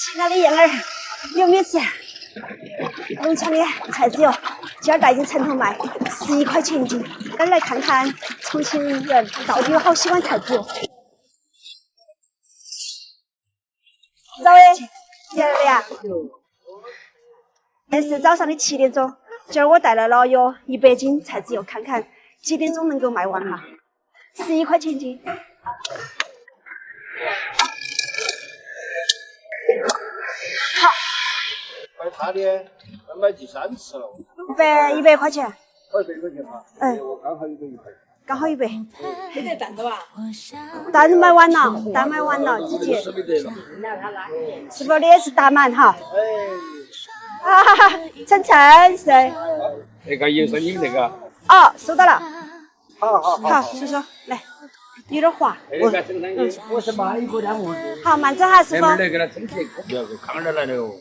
亲爱的燕儿，有没有吃？农村的菜籽油，今儿带进城头卖，11块钱一斤。咱来看看重庆人到底有好喜欢菜籽油。早诶，燕儿呀，现在是早上的7点钟。今儿我带来了有100斤菜籽油，看看几点钟能够卖完哈？11块钱一斤。好。买他的，要买第3次了。100块钱。100块钱嘛。我刚好100。刚好100。没得蛋的吧？蛋买完了，蛋买完了，姐姐。是不？你也是打满哈？哈哈哈，晨晨是。那个银生你那个。哦，收到了。好，叔叔来，有点滑。我是买一个两个。好，慢走哈，师傅。那个他整体不要给康儿来了哟。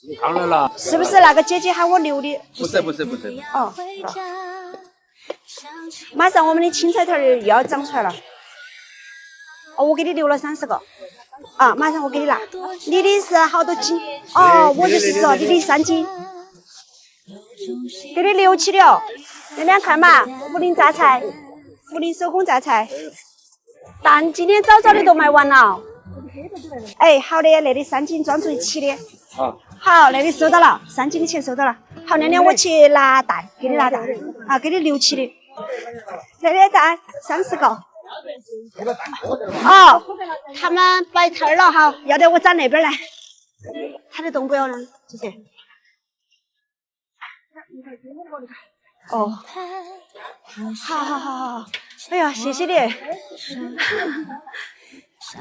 你康儿了？是不是那个姐姐喊我留的？不是。哦。马上我们的青菜条又要长出来了。哦，我给你留了30个。啊，马上我给你拿。你的是好多斤？哦，我就是说你的3斤。给你留起的哦。亮亮看嘛，涪陵榨菜，涪陵手工榨菜。蛋今天早早的都卖完了。哎，好的，那里3斤装出齐的。好，那里收到了，3斤的钱收到了。好，亮亮我去拿蛋，给你拿蛋。啊，给你留起的。那里蛋30个。哦，他们摆摊儿了哈，要得我站那边来。他的动不了呢，姐姐。哦，好，哎呀，谢谢你。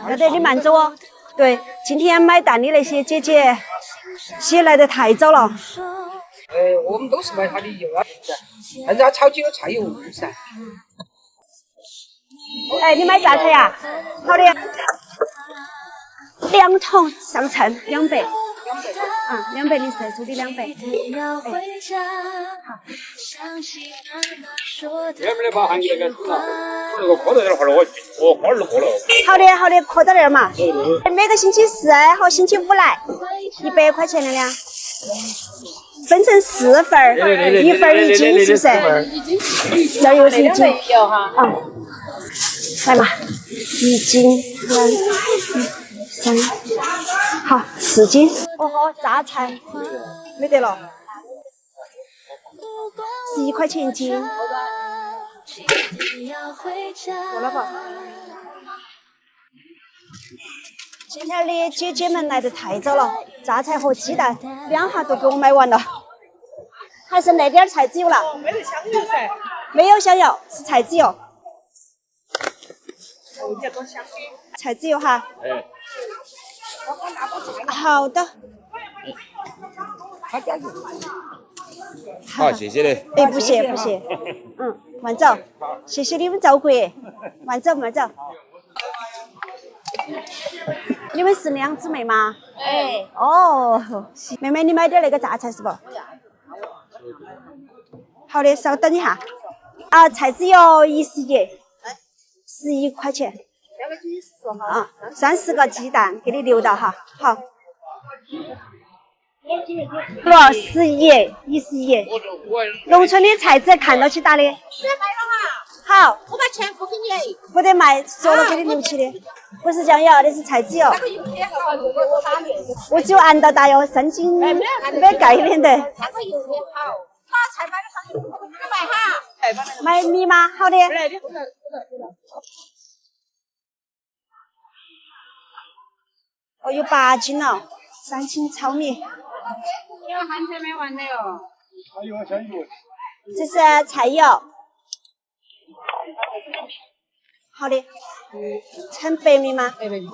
要得你慢走哦。对，今天买蛋的那些姐姐些来得太早了。我们都是买他的油啊，但是他炒起有菜油噻。哎，你买榨菜呀？好的，2桶上称200。200的色素的200。好。前面的把喊你那个我那个磕到那会儿了，我花儿都过了。好的，磕到那儿嘛。每个星期4和星期5来，100块钱的呀。分成4份儿，1份1斤，是不是？这又是1斤。来嘛，1斤2、3，好4斤。哦，榨菜没得了，11块钱1斤。够了吧？今天的姐姐们来得太早了，榨菜和鸡蛋2下都给我买完了，还剩那点菜籽油了。没得香油噻。没有香油，是菜籽油。你要多香的。菜籽油哈。好的。好，谢谢你。哎，不谢。慢走，谢谢你们照顾。慢走。你们是2姊妹吗？哎。哦，妹妹，你买点那个榨菜是不？好的，稍等一下。啊，菜籽油20叶，11块钱。啊，30个鸡蛋给你留到哈。好。11叶，11叶。农村的菜籽看到起打的。好，我把钱付给你。不得卖，说了给你留起的，不是酱油，那是菜籽油。我只有按到大油，3斤没概念的。那个油也好，把菜买了上去，买哈。买米吗？好的。哦，有8斤了，3斤糙米。有含菜买完了哟。这是菜油。好的。称白米吗？白米的。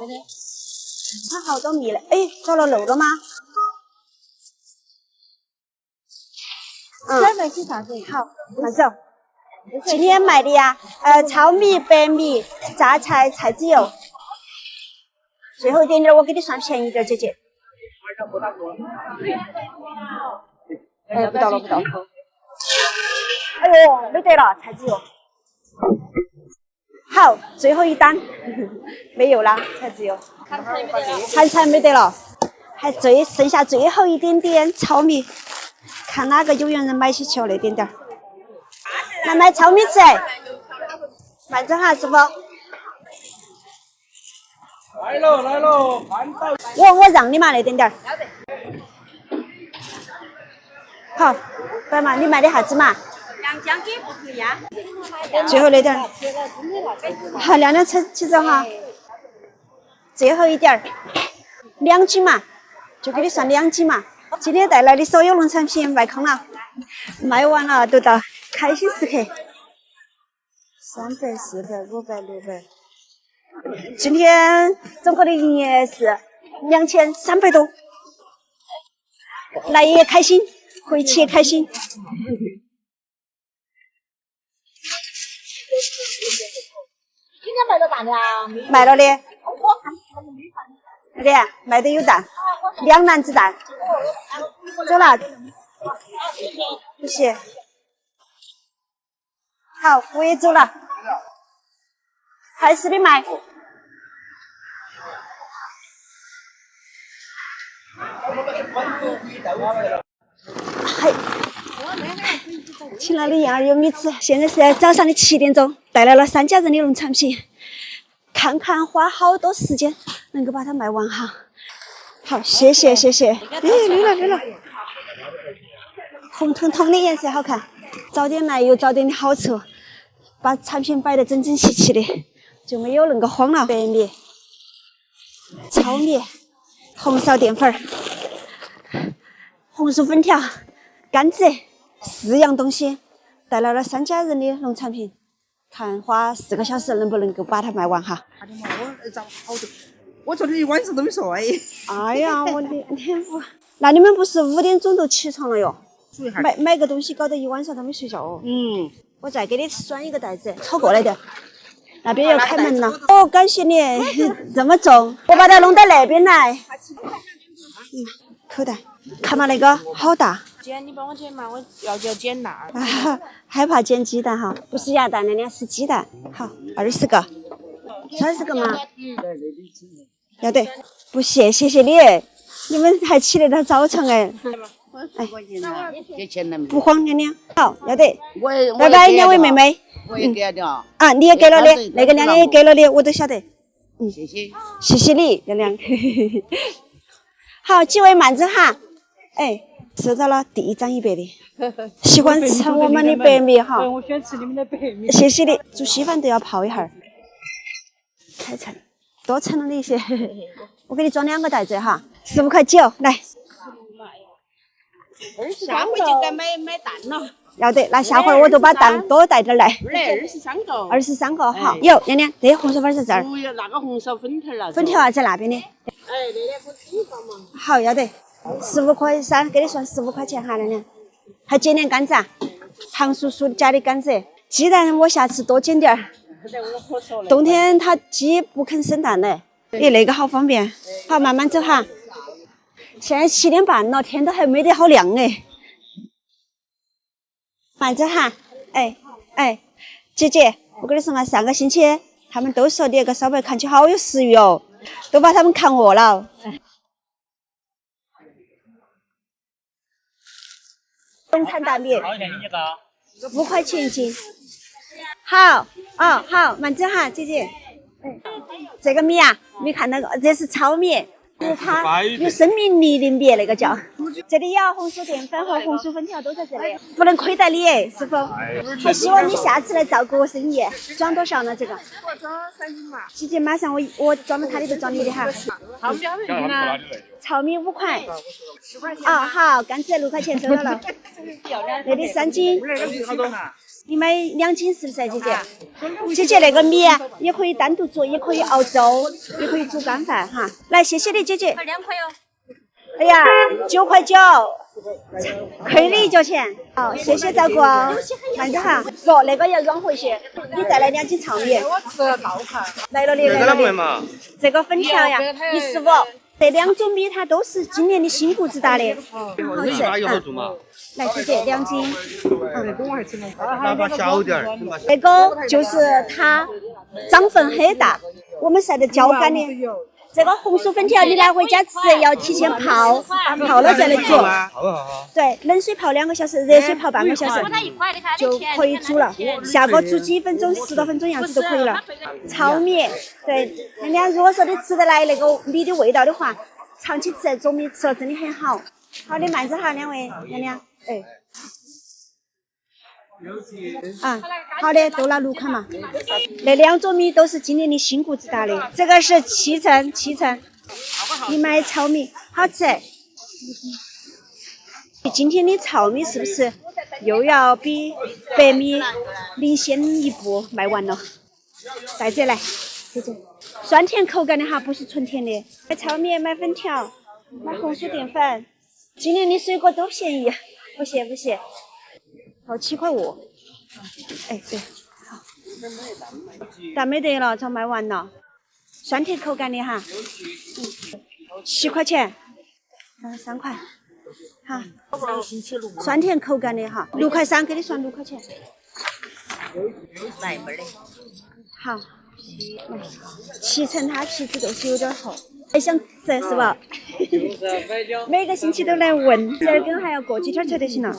称好多米了，哎，找了漏了吗？好，慢走。今天卖的呀，糙米、白米、榨菜、菜籽油。最后一点点，我给你算便宜点，姐姐。哎，不到了。哎呦，没得了，菜籽油。好，最后一单没有了，才只有韩菜没得了，还剩下最后一点点糙米，看哪个有缘人买起去了那点点儿。来买糙米吃，慢着哈，师傅。来喽，饭到。我让你嘛那点点儿。好，白嘛，你买的啥子嘛？两姜给不可以啊？最后那点儿。好，亮亮吃起走哈。最后一点儿，2斤嘛，就给你算2斤嘛。今天带来的所有农产品卖空了，卖完了都到开心时刻。300、400、500、600。今天总共的营业是2300多，来也开心，回去也开心。今天卖到蛋的啊？卖了的，的卖的有蛋，2篮子蛋。走了，不谢。好，我也走了。还是的卖。嘿，请来的燕儿有米吃。现在是早上的7点钟，带来了3家人的农产品，看看花好多时间能够把它卖完哈。好，谢谢。哎，绿了，红彤彤的颜色好看。早点来有早点的好处，把产品摆得整整齐齐的，就没有那个慌了。白米、糙米、红苕淀粉、红薯粉条、甘蔗，4样东西带来了3家人的农产品，看花4个小时能不能够把它卖完哈。我昨天一晚上都没睡。哎呀，我的天父！那你们不是5点钟都起床了哟？买个东西搞得一晚上都没睡觉哦。我再给你拴一个袋子，超过来点。那边要开门了。哦，感谢你这么重，我把它弄到那边来。口袋，看嘛那个好大。姐，你帮我捡嘛，我要捡那。害怕捡鸡蛋哈，不是鸭蛋的呢，是鸡蛋。好，20个，30个嘛。要得，不谢谢你，你们还起得到早晨哎。给钱了没？不慌，娘娘。好，要得。我拜拜，2位妹妹。我也给了啊，你也给了的，那个娘娘也给了的，我都晓得。谢谢。谢谢你，娘娘。好，几位慢着哈。哎，收到了第1张100的，喜欢吃我们的白米哈。我喜欢吃你们的白米。谢谢你，煮稀饭都要泡一会儿。开菜，多盛了那些，我给你装2个袋子哈，15.9块，来。下回就该买蛋了。要得，那下回我就把蛋多带点来。来23个。23个好，有娘娘，这红薯粉在这儿。不要那个红苕粉条了。粉条啊，在那边的。哎，那两个地方嘛。好，要得，15块3，给你算15块钱哈，娘娘。还捡点甘蔗，唐叔叔家的甘蔗。鸡蛋我下次多捡点儿。冬天它鸡不肯生蛋嘞，那个好方便。好，慢慢走哈。现在7点半了，天都还没得好亮哎。慢着哈，哎，姐姐，我跟你说嘛，上个星期他们都说你那个烧白看起好有食欲哦，都把他们看饿了。中餐大米，5块钱1斤。好，好，慢着哈，姐姐。这个米啊，你看那个，这是糙米。它有生命力的米，那个叫。这里有红薯淀粉和红薯粉条都在这里，不能亏待你，师傅。还希望你下次来照顾我生意。装多少呢？这个？我装3斤嘛。姐姐，马上我装到他里头装你的哈。糙米呢？糙米5块。啊，好，甘蔗6块钱收到了。那里3斤。你买2斤是不是，姐姐？姐姐，那个米也可以单独做，也可以熬粥，也可以煮干饭哈。来，谢谢你，姐姐。2块哟。哎呀，9.9块，亏你1角钱。好，谢谢照顾哦。慢着哈，不，那个要装回去。你再来2斤糙米。我吃了倒看。来了的，这个粉条呀，15。这2种米它都是今年的新谷子打的，很好吃。来，姐姐2斤。那个我还吃了。拿把小点儿。那个就是它涨粉很大，我们晒得焦干的。这个红薯粉条你拿回家吃要提前泡，泡了再来煮。对，冷水泡2个小时，热水泡半个小时就可以煮了。下锅煮几分钟，10多分钟样子就可以了。糙米，对，人家如果说你吃得来那个米的味道的话，长期吃糯米吃了真的很好。好的，慢着哈，2位娘娘，哎。啊，好的，都拿6块嘛。那2种米都是今年的新谷子打的，这个是7成，你买糙米好吃。今天的糙米是不是又要比白米领先一步卖完了？带这来，姐姐，酸甜口感的哈，不是纯甜的。买糙米，买粉条，买红薯淀粉。今年的水果都便宜，不谢。哦，7块5。哎，对，好。但没得了，早卖完了。酸甜口感的哈，7块钱，3块。好。酸甜口感的哈，6块3，给你算6块钱。好。7成它皮子都是有点厚。还想吃是吧？每个星期都来问，这根还要过几天才得行了。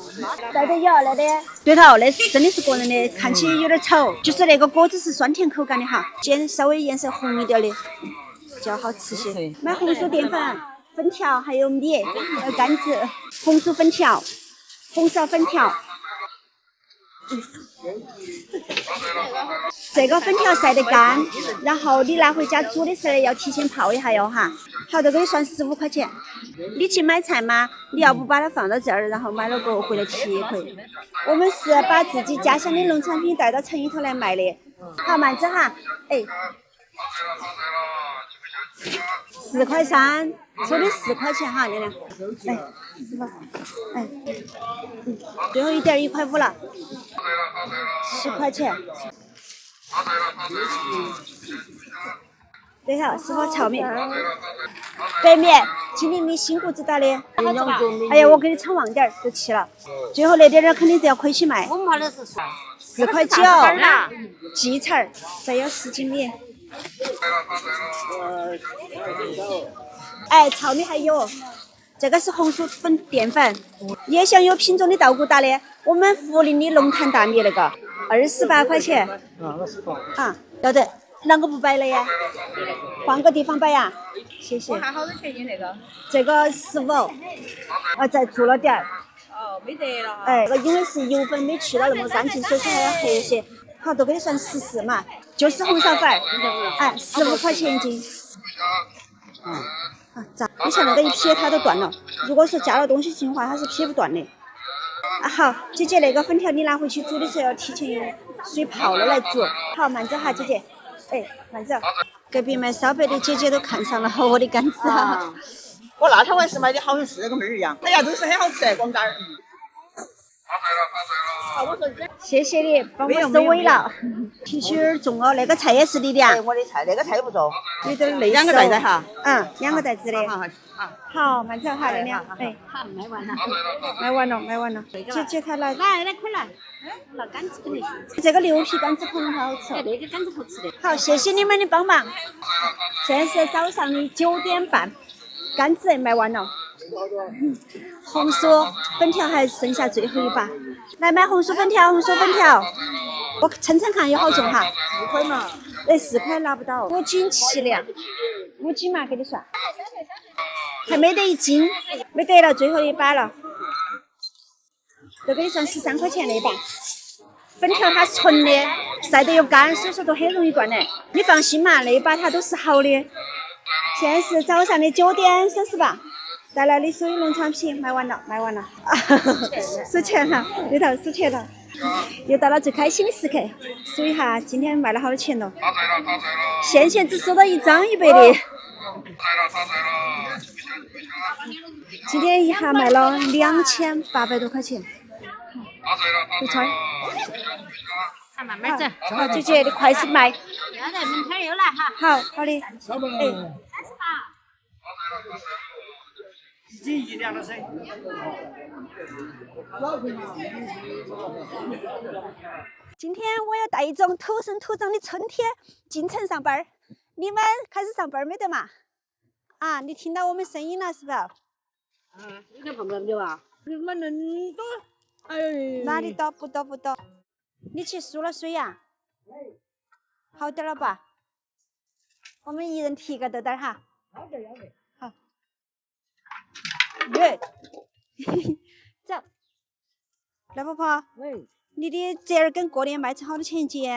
带点油来的，对头，那是真的是个人的，看起有点丑，就是那个果子是酸甜口感的哈，煎稍微颜色红一点的，比较好吃些。买红薯淀粉、粉条，还有米，还有甘子，红薯粉条、红苕粉条。这个粉条晒得干，然后你拿回家煮的时候要提前泡一下哟哈。好，都给你算15块钱。你去买菜嘛，你要不把它放到这儿，然后买了过后回来提也可以。我们是把自己家乡的农产品带到城里头来卖的。好，慢着哈，哎。4块3，收的4块钱哈，娘娘。哎，是吧？哎，最后一点1块5了，10块钱。对头，是否炒面？白面，今年的新谷子打的。哎呀，我给你称旺点儿，都齐了。最后那点儿肯定是要亏起卖。我们买的是4块9，荠菜，再要10斤米。哎，糙米还有，这个是红薯粉淀粉，也想有品种的稻谷打的。我们涪陵的龙潭大米那个28块钱。啊，要得，啷个不摆了呀？换个地方摆呀？谢谢。我看好多钱一斤那个？这个15，再做了点儿。哦，没得了。哎，因为是油粉没去到那么干净，所以说还要黑一些。好，都给你算14嘛，就是红苕粉，哎，15块钱一斤。啊，咋？你像那个一撇它都断了，如果说加了东西进去的话，它是撇不断的。啊，好，姐姐那个粉条你拿回去煮的时候要提前用水泡了来煮。好，慢着哈，姐姐。哎，慢着。隔壁卖烧白的姐姐都看上了我的杆子哈。我那天晚上买的好像是那个妹儿一样，哎呀，都是很好吃，光杆儿。谢谢你帮我收尾了，脾气有点重哦。那个菜也是你的啊？我的菜，那个菜不重，有点累。2个袋子哈。2个袋子的。好，慢着哈，娘娘。哎，好，卖完了。卖完了。姐姐她来，来，快来。拿杆子肯定行。这个牛皮杆子可能好吃。那个杆子好吃的。好，谢谢你们的帮忙。现在是早上的9点半，杆子卖完了。红薯粉条还剩下最后一把，来买红薯粉条，我称看有好重哈。4块嘛。4块拿不到，5斤7两，5斤嘛给你算。还没得1斤，没得了，最后一把了，都给你算13块钱那把。粉条它是纯的，晒得又干，所以说都很容易断的。你放心嘛，那一把它都是好的。现在是早上的9点38。带来的所有农产品卖完了，数钱了，对头，数钱了，又到了最开心的时刻，数一下今天卖了好多钱了。现只收到1张100的，今天一下卖了2800多块钱。有钱。慢慢走。好，姐姐你快些卖。要得，明天又来哈。好的。哎。1斤1两的噻。今天我要带一种土生土长的春天进城上班儿。你们开始上班没得嘛？啊，你听到我们声音了是不？你看碰不到啊？你们人多，哎，哪里多？不多不多。你去输了水呀？好点了吧？我们一人提个豆豆哈。好的，要得。好。耶，走。赖婆婆，喂，你的折耳根过年卖成好多钱一斤？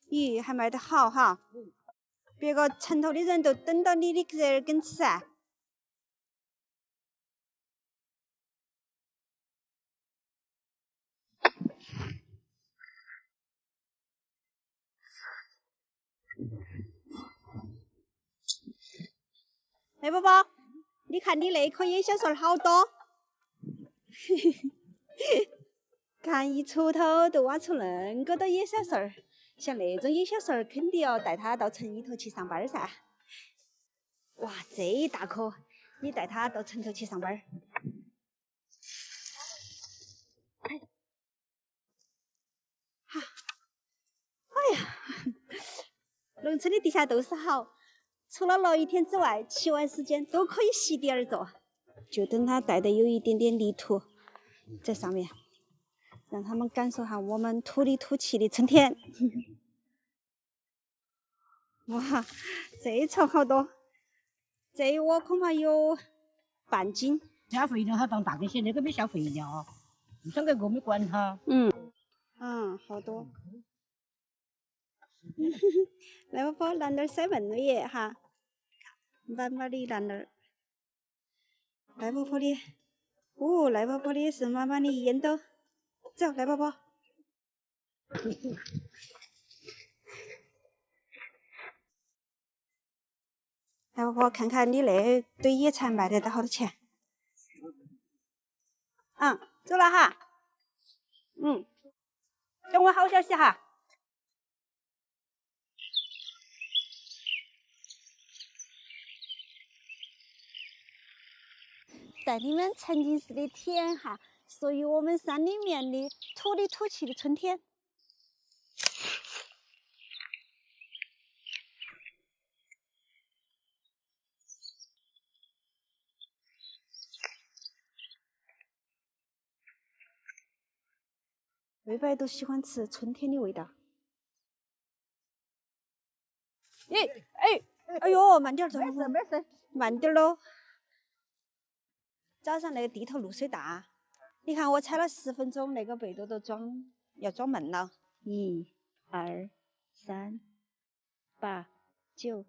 咦，还卖得好哈！别个城头的人都等到你的折耳根吃噻。赖宝宝，你看你那颗野小笋好多，看一锄头都挖出恁个多野小笋儿，像那种野小笋儿，肯定要带它到城里头去上班噻。哇，这一大颗，你带它到城头去上班。好，哎呀，农村的地下都是好。除了落雨天之外，其余时间都可以席地而坐，就等它带的有一点点泥土在上面，让他们感受下我们土里土气的春天。哇，这一撮好多，这一窝恐怕有半斤。消费了他当大根些，那个没消费了，上个我没管他。好多。来婆婆，男儿塞门了耶哈，满满的男儿。赖婆婆的，赖婆婆的是满满的烟斗。走，赖婆婆。赖婆婆，看看你那堆野菜卖得到好多钱？走了哈。等我好消息哈。带你们沉浸式的体验哈属于我们山里面的土里土气的春天。贝贝都喜欢吃春天的味道。哎呦，慢点儿，没事，慢点儿喽。早上那个地头露水大，你看我踩了10分钟，那个被垛都要装满了。1、2、3、8、9、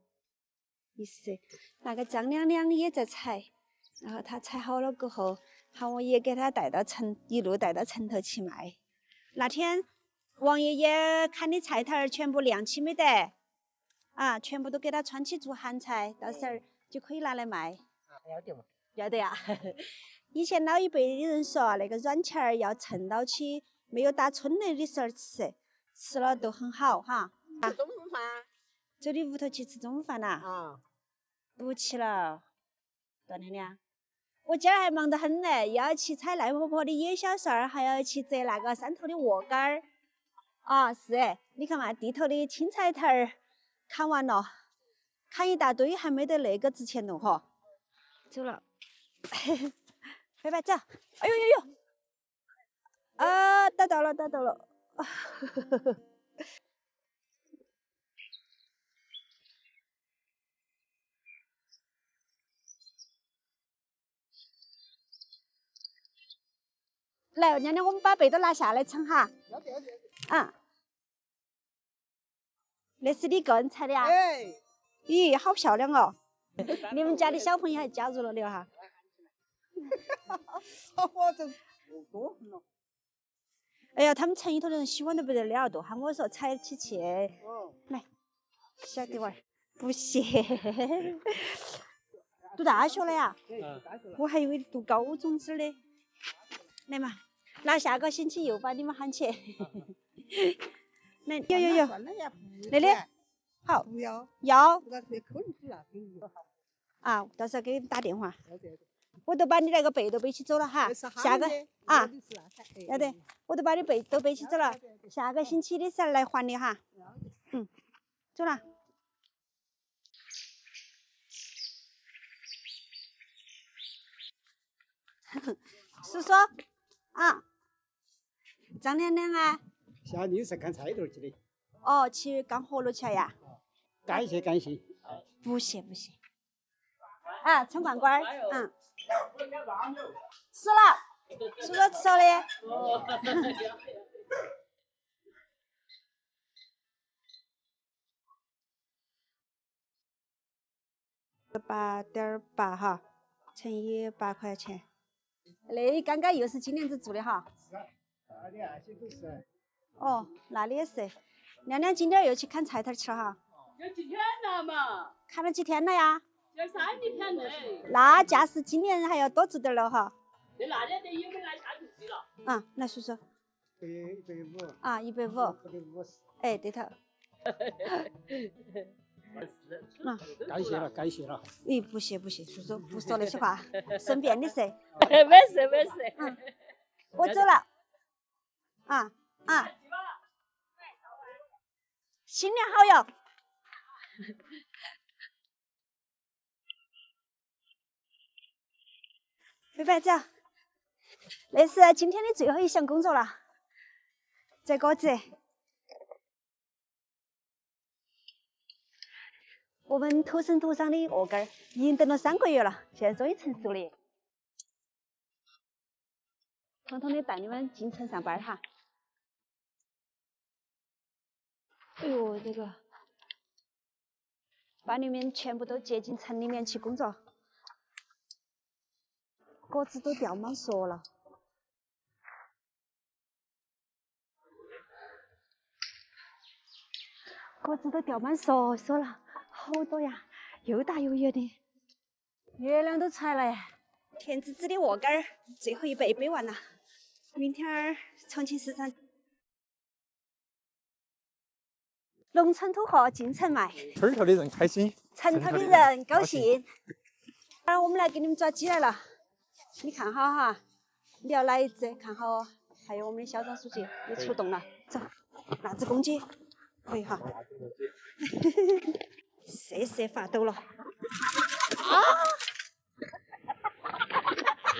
10，那个张亮亮也在踩，然后他踩好了过后，好我也给他一路带到城头去卖。那天王爷爷看的菜摊儿全部晾起没得，全部都给他穿起做咸菜，到时候就可以拿来卖。要得嘛。要得呀。以前老一辈的人说，那个软钱儿要趁到起没有打春雷的时候吃，吃了都很好哈。中午饭。走你屋头去吃中午饭啦？不去了，段天亮。我今儿还忙得很呢，又要去采赖婆婆的野小蒜儿，还要去摘那个山头的鹅肝儿。是，你看嘛，地头的青菜头儿砍完了，砍一大堆，还没得那个值钱喽哈。走了。拜拜，走。哎呦呦呦！打到了。来，娘娘，我们把被都拿下来称哈。那是你个人采的呀？哎，咦，好漂亮哦！你们家的小朋友还加入了的哈。我这多了。哎呀，他们城里头的人喜欢得不得了，都喊我说采起去。来，小弟娃儿，不谢。读大学了呀？我还以为读高中之的。来嘛，那下个星期又把你们喊起。来，有。那里好。不要。要。那是扣你了，给你。到时候给你打电话。我都把你那个被都背起走了哈。下个要得，我都把你被都背起走了。下个星期的时候来还你哈。嗯，走了。叔叔啊，张亮亮啊。下你是看菜头去的。哦，去干活路去了呀？感谢感谢。不谢不谢。啊，陈罐罐，嗯。吃了，叔叔吃了的。8.8哈，乘以8块钱。那刚刚又是今年子做的哈。那里那些都是。哦，那里也是。亮亮今天又去砍菜头去了哈。有几天了嘛？砍了几天了呀？要3几天嘞。那架势今年还要多做点了哈。那天得有没来下肚皮了？啊，来叔叔。150。啊，150。150。哎，对头。感谢了，感谢了。咦，不谢不谢，叔叔不说那些话，顺便的噻。没事没事。嗯，我走了。啊啊。新年好哟。拜拜，走。那是今天的最后一项工作了，摘果子。我们土生土长的鹅肝已经等了3个月了，现在终于成熟了。彤彤的带你们进城上班哈。哎呦，这个把你们全部都接进城里面去工作，果子都掉满熟了。果子都掉满熟了，好多呀，又大又圆的。月亮都出来了呀！甜滋滋的鹅肝最后一杯背完了，明天儿重庆市场农村土货进城卖，村头的人开心，城头的人高兴。我们来给你们抓鸡来了，你看好哈，你要哪一只？看好哦。还有我们的小张书记也出动了，走，哪只公鸡？可以哈。瑟发抖了。啊！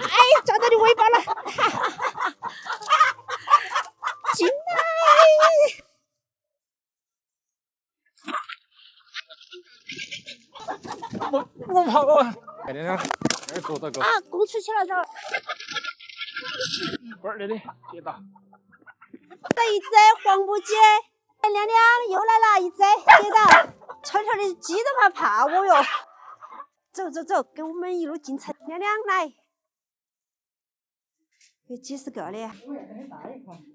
哎，抓到你尾巴了！进来！我跑了，快点点，那坐这个。啊，公出去了，走。不是那里，接到。这一只黄母鸡，亮亮又来了一只，接到。村头的鸡都怕我哟。走走走，跟我们一路进城。亮亮来。有几十个的，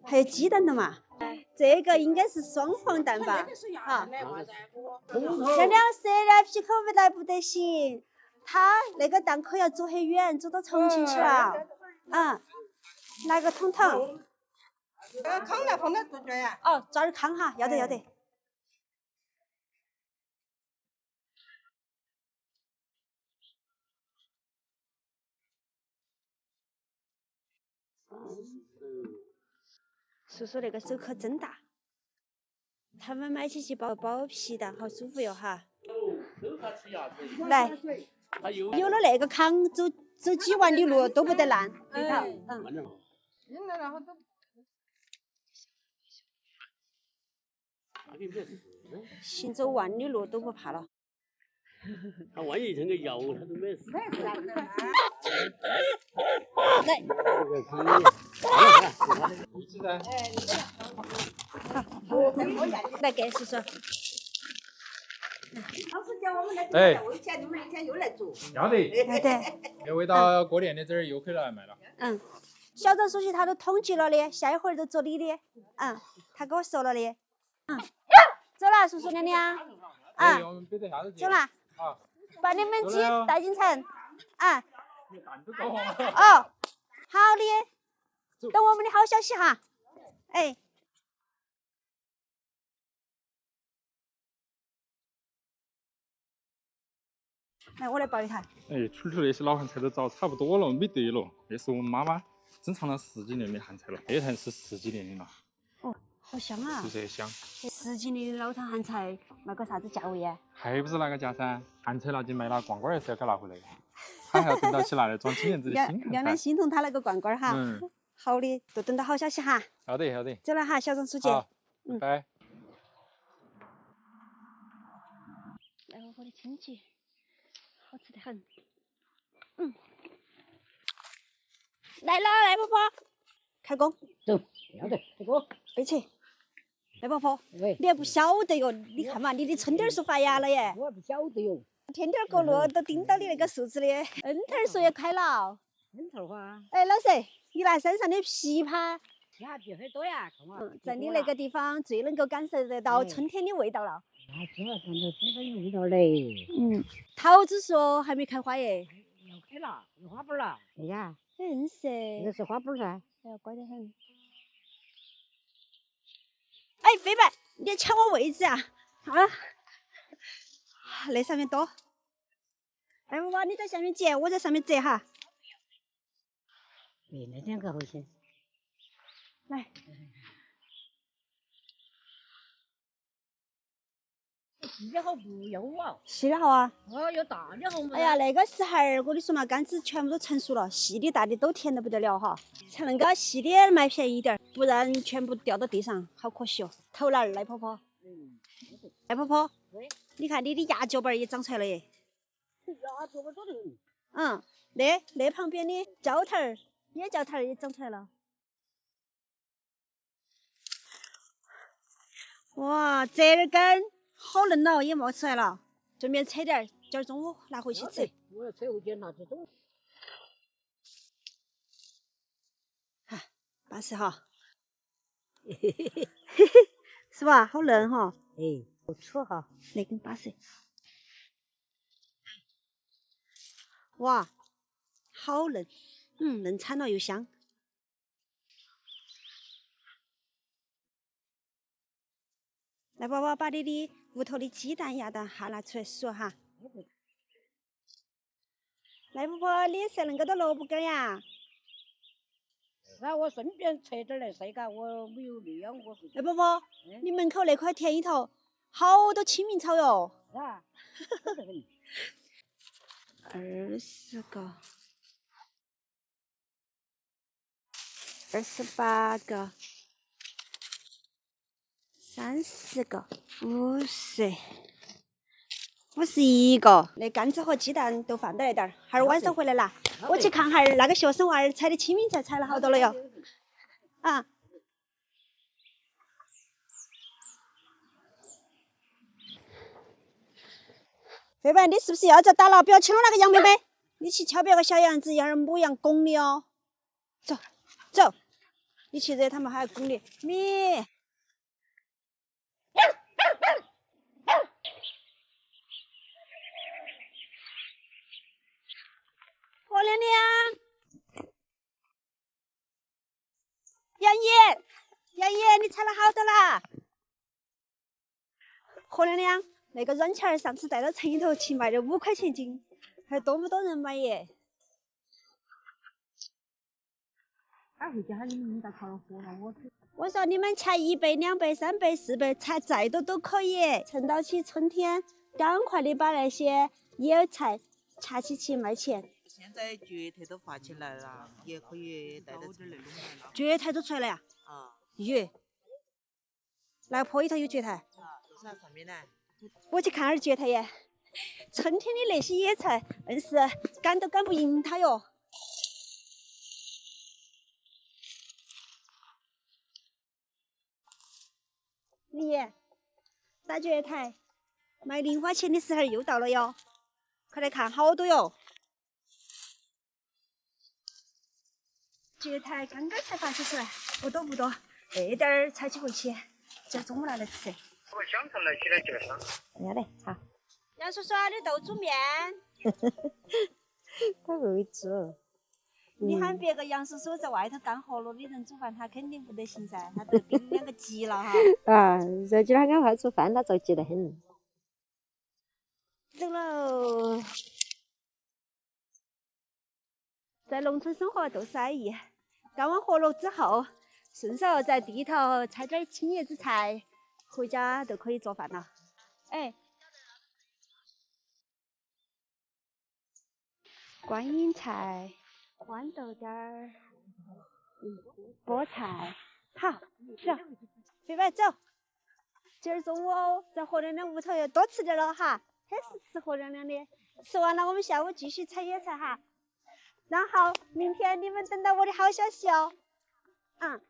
还有鸡蛋的嘛？这个应该是双黄蛋吧？啊，亮亮色的皮口来不得行，他那个档口要走很远，走到重庆去了。嗯，来个桶桶。糠要放到多久呀？哦，抓点糠哈，要得要得。叔叔那个手可真大，他们买起去包皮蛋好舒服哟哈。来，有了那个糠，走几万里路都不得烂，对头。嗯。行走万里路都不怕了。他万一成个药，他都没事。来，来给叔叔。老师叫我们来哎，为钱，你们那天又来做。要得，要得。那味道过年的这儿又可以来卖了。嗯，小张书记他都统计了的，下一会儿就做你的。嗯，他给我说了的。嗯，走了，叔叔亮亮。啊，我们背得下子走了。啊，把你们鸡带进城。啊。哦，好的，等我们的好消息哈。哎。来，我来抱一台。哎，村头那些老咸菜都找差不多了，没得了。那是我们妈妈珍藏了10几年的咸菜了，这台是10几年的了。哦，好香啊！是不是香？ 10斤的老坛咸菜卖个啥子价位呀？还不是那个价噻？咸菜拿去卖了，罐罐儿是要给拿回来的，他还要等到起拿来装青年子的心亮亮看噻。心疼他那个罐罐儿哈。嗯，好的，就等到好消息哈。好的好的。走了哈，小张书记。好，拜拜。来我的亲戚，好吃得很。来了，赖婆婆，开工。走，要得，这个，背起。赖婆婆，喂，你还不晓得哟？你看嘛，你的春点树发芽了耶，我不晓得哟。天天过路都盯到你那个树子的。恩头树也开了。樱桃花，哎，老师，你拿山上的枇杷，呀，地很多呀，看嘛。在你那个地方最能够感受得到春天的味道了。那这看着真的有味道嘞。桃子树还没开花耶。要开了，有花瓣了。对呀，是。那是花瓣噻。哎呀，乖得很。哎，飞白，你抢我位置啊！啊，那上面多。哎，娃娃，你在下面捡，我在上面摘哈。对，那两个好些。来。细的好不要啊？细的好啊。哦，要大的好嘛。哎呀，那个时候儿我跟你说嘛，柑子全部都成熟了，细的大的都甜得不得了哈。才能够细的卖便宜一点，不然全部掉到地上，好可惜哦。头脑儿，赖婆婆。赖婆婆。对。你看你的牙脚板儿也长出来了耶。牙脚板多得很。那旁边的胶头儿、眼胶头儿也长出来了。哇，折耳根好嫩了，也冒出来了。顺便扯点儿，今儿中午拿回去吃。我要扯后肩拿这种。哈，巴适哈。是吧？好嫩哈。哎，不错哈。那根巴适。哇，好嫩，嫩惨了又香。来，宝宝把你的屋头的鸡蛋、鸭蛋哈拿出来数哈。来，婆婆，你晒恁个多萝卜干呀？是啊，我顺便扯点来晒嘎，我没有量过。来，婆婆，你门口那块田里头好多青明草哟。是啊，多得很。20个，28个，30个，50，51个。那柑子和鸡蛋都放到那点儿，哈儿晚上回来拿。我去看哈儿那个学生娃儿采的青明菜采了好多了哟。啊。飞白，你是不是要遭打了？不要亲了那个羊妹妹，你去敲别个小羊子，让人母羊拱你哦。走，走，你去惹他们还要拱你。咪。火亮亮，杨爷，杨爷，你采了好多啦。火亮亮。那个软钱儿上次带到城里头去卖的5块钱斤，还多么多人买耶！二回家你们咋烤了火了？我说你们掐1倍、2倍、3倍、4倍，掐再多都可以。趁到起春天，赶快的把那些野菜掐起卖钱。现在蕨菜都发起来了，也可以带到点那种来了。蕨菜都出来了呀？啊。哟，那坡里头有蕨菜？都是上面呢。我去看下蕨菜耶，春天的那些野菜，硬是赶都赶不赢它哟。李爷，打蕨菜卖零花钱的时候又到了哟，快来看，好多哟。蕨菜刚刚才发起出来，不多不多，那点儿采起回去，今儿中午拿来吃。我香肠来起来就上。要得，好。杨叔叔，你豆煮面。他会煮。你喊别个杨叔叔在外头干活了，你人煮饭他肯定不得行噻，他都比你2个急了哈。啊，这今儿赶快煮饭，他着急得很。走喽。在农村生活都是安逸，干完活了之后，顺手在地头采点青叶子菜，回家就可以做饭了。哎，观音菜、豌豆尖儿，菠菜。好，走，飞飞走。今儿中午在何亮亮屋头要多吃点了哈，还是吃何亮亮的。吃完了，我们下午继续采野菜哈。然后明天你们等到我的好消息哦。嗯。